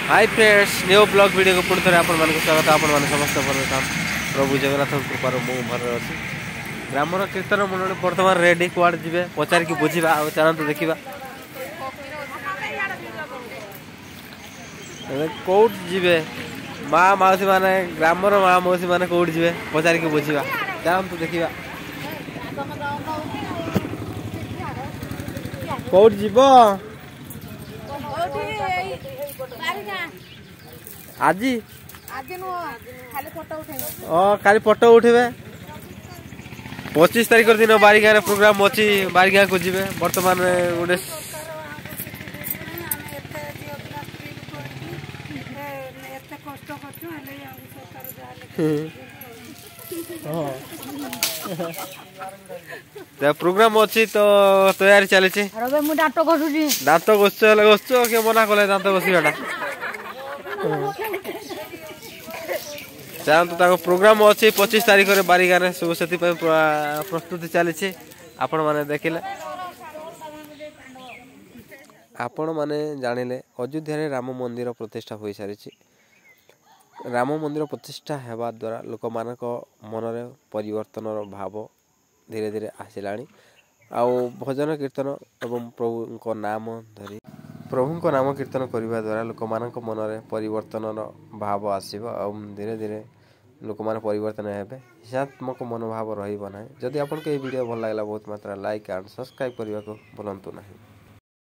Hi friends new blog video को पुणी थे आपण मानक स्वागत आपण माने समस्त भल था प्रभु जगन्नाथ कृपार मु भर अच्छी ग्रामर कीर्तन मंडली बर्तमान रेडी कुआड़ जी पचार की बुझा आ चलते देखा कौट जी माँ मौसी मैंने ग्रामर माँ मौसी मैंने कौट जी पचार की बुझा चलते देखा कौट जीव आज खाली फोटो उठे 25 तारीख दिन बारिगाँ प्रोग्राम अच्छी बारिगाँ को जी बर्तमान गोटे प्रोग्राम अच्छी तो तैयारी चली दांत घोष किए मना कले दांत घोषाटा चलते प्रोग्राम अच्छी 25 तारीख में बारिगाँ सब से प्रस्तुति चली आपण मैंने देखिले आपण मैंने जानिले अयोध्या राम मंदिर प्रतिष्ठा हो सारी राम मंदिर प्रतिष्ठा होगा द्वारा लोक मान मन परिवर्तन भाव धीरे धीरे आसला भजन कीर्तन एवं प्रभु नाम धरी प्रभु नाम कीर्तन करने द्वारा लोक मान मन परिवर्तन भाव आसव धीरे धीरे लोक मैंने परिवर्तन हे हिंसात्मक मनोभाव रही जदि आपको ये वीडियो भल लगा बहुत मात्रा लाइक एंड सब्सक्राइब करने को भूलु ना।